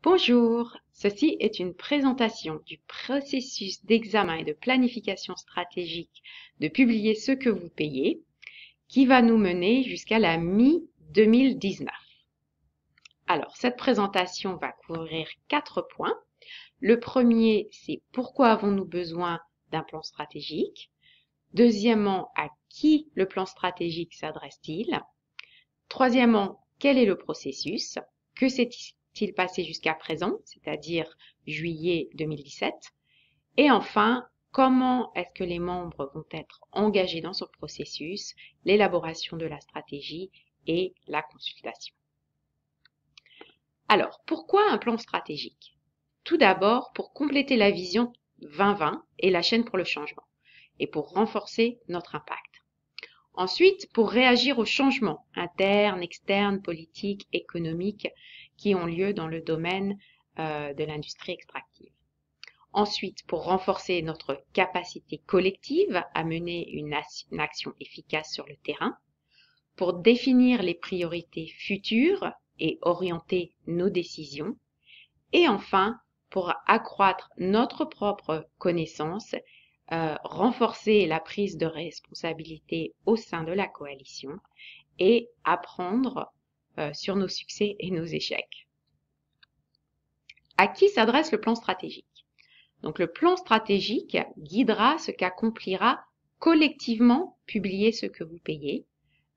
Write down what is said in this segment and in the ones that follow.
Bonjour, ceci est une présentation du processus d'examen et de planification stratégique de publier ce que vous payez qui va nous mener jusqu'à la mi-2019. Alors, cette présentation va couvrir 4 points. Le premier, c'est pourquoi avons-nous besoin d'un plan stratégique? Deuxièmement, à qui le plan stratégique s'adresse-t-il? Troisièmement, quel est le processus? Que s'est-il passé jusqu'à présent, c'est-à-dire juillet 2017? Et enfin, comment est-ce que les membres vont être engagés dans ce processus, l'élaboration de la stratégie et la consultation? Alors, pourquoi un plan stratégique? Tout d'abord, pour compléter la vision 2020 et la chaîne pour le changement, et pour renforcer notre impact. Ensuite, pour réagir aux changements internes, externes, politiques, économiques qui ont lieu dans le domaine de l'industrie extractive. Ensuite, pour renforcer notre capacité collective à mener une action efficace sur le terrain. Pour définir les priorités futures et orienter nos décisions. Et enfin, pour accroître notre propre connaissance, renforcer la prise de responsabilité au sein de la coalition et apprendre sur nos succès et nos échecs. À qui s'adresse le plan stratégique? Donc le plan stratégique guidera ce qu'accomplira collectivement Publier ce que vous payez,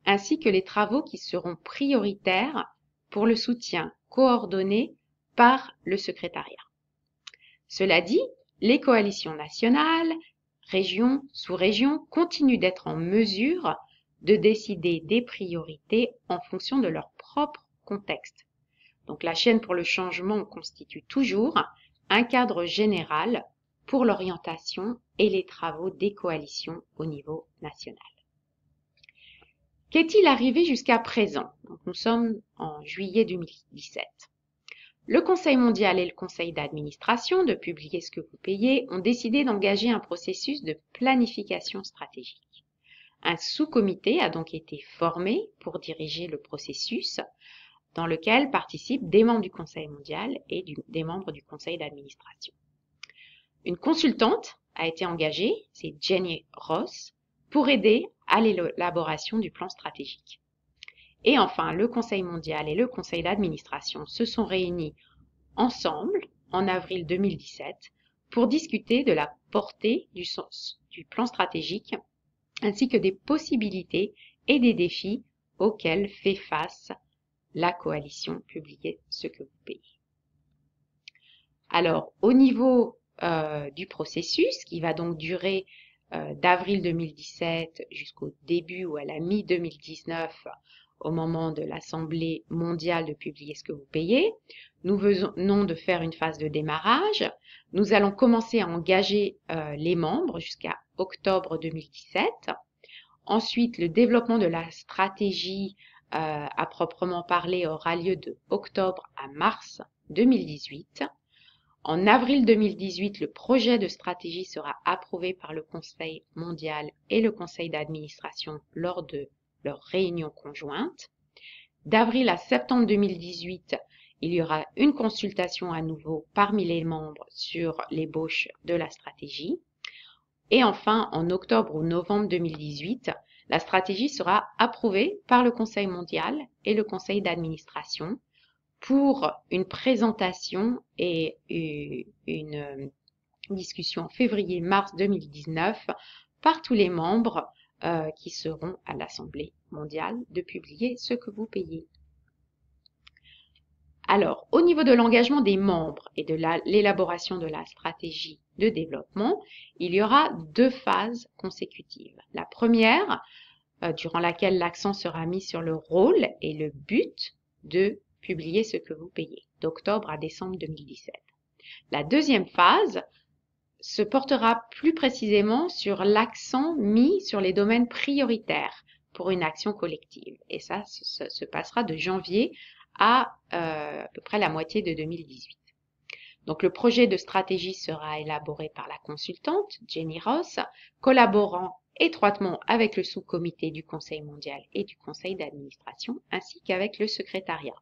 ainsi que les travaux qui seront prioritaires pour le soutien coordonné par le secrétariat. Cela dit, les coalitions nationales, régions, sous-régions continuent d'être en mesure de décider des priorités en fonction de leur propre contexte. Donc la chaîne pour le changement constitue toujours un cadre général pour l'orientation et les travaux des coalitions au niveau national. Qu'est-il arrivé jusqu'à présent? Donc, nous sommes en juillet 2017. Le Conseil mondial et le Conseil d'administration de Publier ce que vous payez ont décidé d'engager un processus de planification stratégique. Un sous-comité a donc été formé pour diriger le processus dans lequel participent des membres du Conseil mondial et des membres du Conseil d'administration. Une consultante a été engagée, c'est Jenny Ross, pour aider à l'élaboration du plan stratégique. Et enfin, le Conseil mondial et le Conseil d'administration se sont réunis ensemble en avril 2017 pour discuter de la portée du sens du plan stratégique ainsi que des possibilités et des défis auxquels fait face la coalition Publier ce que vous payez. Alors, au niveau du processus qui va donc durer d'avril 2017 jusqu'au début ou à la mi-2019 au moment de l'Assemblée mondiale de Publier ce que vous payez. Nous venons de faire une phase de démarrage. Nous allons commencer à engager les membres jusqu'à octobre 2017. Ensuite, le développement de la stratégie à proprement parler aura lieu de octobre à mars 2018. En avril 2018, le projet de stratégie sera approuvé par le Conseil mondial et le Conseil d'administration lors de leur réunion conjointe. D'avril à septembre 2018, il y aura une consultation à nouveau parmi les membres sur l'ébauche de la stratégie. Et enfin, en octobre ou novembre 2018, la stratégie sera approuvée par le Conseil mondial et le Conseil d'administration pour une présentation et une discussion en février-mars 2019 par tous les membres qui seront à l'Assemblée mondiale de Publier ce que vous payez. Alors, au niveau de l'engagement des membres et de l'élaboration de la stratégie de développement, il y aura 2 phases consécutives. La première, durant laquelle l'accent sera mis sur le rôle et le but de Publier ce que vous payez, d'octobre à décembre 2017. La deuxième phase se portera plus précisément sur l'accent mis sur les domaines prioritaires pour une action collective. Et ça se passera de janvier à peu près la moitié de 2018. Donc le projet de stratégie sera élaboré par la consultante Jenny Ross, collaborant étroitement avec le sous-comité du Conseil mondial et du Conseil d'administration, ainsi qu'avec le secrétariat.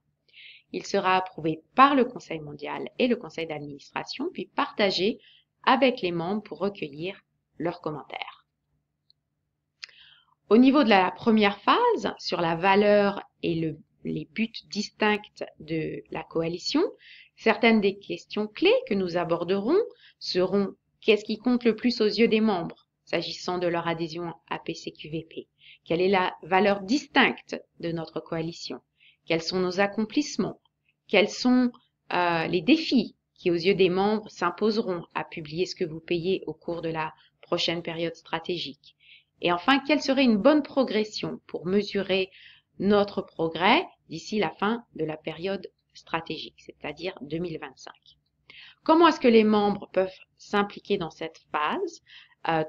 il sera approuvé par le Conseil mondial et le conseil d'administration, puis partagé avec les membres pour recueillir leurs commentaires. Au niveau de la première phase, sur la valeur et les buts distincts de la coalition, certaines des questions clés que nous aborderons seront: qu'est-ce qui compte le plus aux yeux des membres s'agissant de leur adhésion à PCQVP? Quelle est la valeur distincte de notre coalition? Quels sont nos accomplissements? Quels sont les défis qui, aux yeux des membres, s'imposeront à publier ce que vous payez au cours de la prochaine période stratégique? Et enfin, quelle serait une bonne progression pour mesurer notre progrès d'ici la fin de la période stratégique, c'est-à-dire 2025? Comment est-ce que les membres peuvent s'impliquer dans cette phase?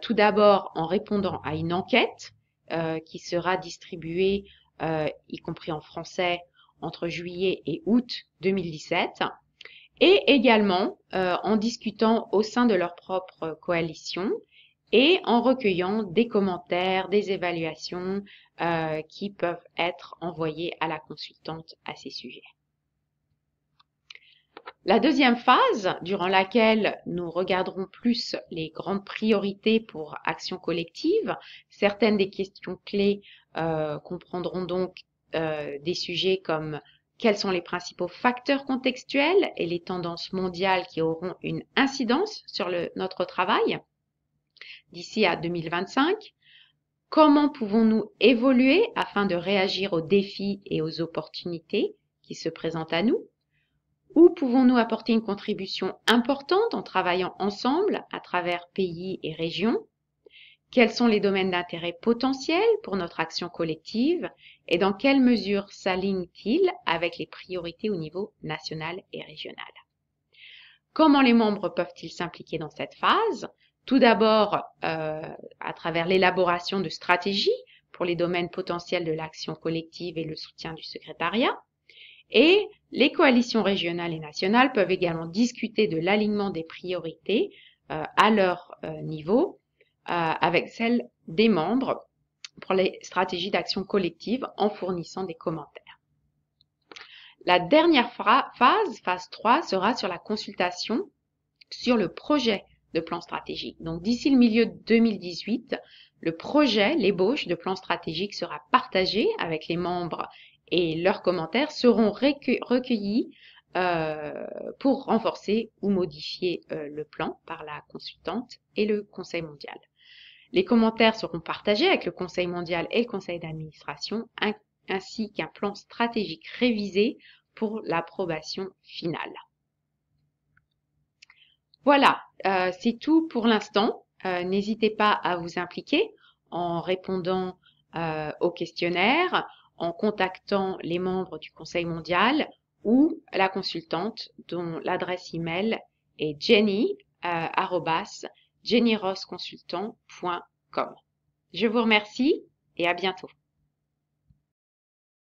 Tout d'abord en répondant à une enquête qui sera distribuée, y compris en français, entre juillet et août 2017, et également en discutant au sein de leur propre coalition et en recueillant des commentaires, des évaluations qui peuvent être envoyées à la consultante à ces sujets. La deuxième phase, durant laquelle nous regarderons plus les grandes priorités pour action collective, certaines des questions clés comprendront donc des sujets comme: quels sont les principaux facteurs contextuels et les tendances mondiales qui auront une incidence sur notre travail d'ici à 2025? Comment pouvons-nous évoluer afin de réagir aux défis et aux opportunités qui se présentent à nous? Où pouvons-nous apporter une contribution importante en travaillant ensemble à travers pays et régions? Quels sont les domaines d'intérêt potentiels pour notre action collective et dans quelle mesure s'alignent-ils avec les priorités au niveau national et régional? Comment les membres peuvent-ils s'impliquer dans cette phase? Tout d'abord, à travers l'élaboration de stratégies pour les domaines potentiels de l'action collective et le soutien du secrétariat. Et les coalitions régionales et nationales peuvent également discuter de l'alignement des priorités à leur niveau avec celles des membres pour les stratégies d'action collective en fournissant des commentaires. La dernière phase 3, sera sur la consultation sur le projet de plan stratégique. Donc d'ici le milieu de 2018, le projet, l'ébauche de plan stratégique sera partagé avec les membres et leurs commentaires seront recueillis pour renforcer ou modifier le plan par la consultante et le Conseil mondial. Les commentaires seront partagés avec le Conseil mondial et le Conseil d'administration, ainsi qu'un plan stratégique révisé pour l'approbation finale. Voilà, c'est tout pour l'instant. N'hésitez pas à vous impliquer en répondant au questionnaire, en contactant les membres du Conseil mondial ou la consultante dont l'adresse email est jenny@jennyrossconsultant.com. Je vous remercie et à bientôt.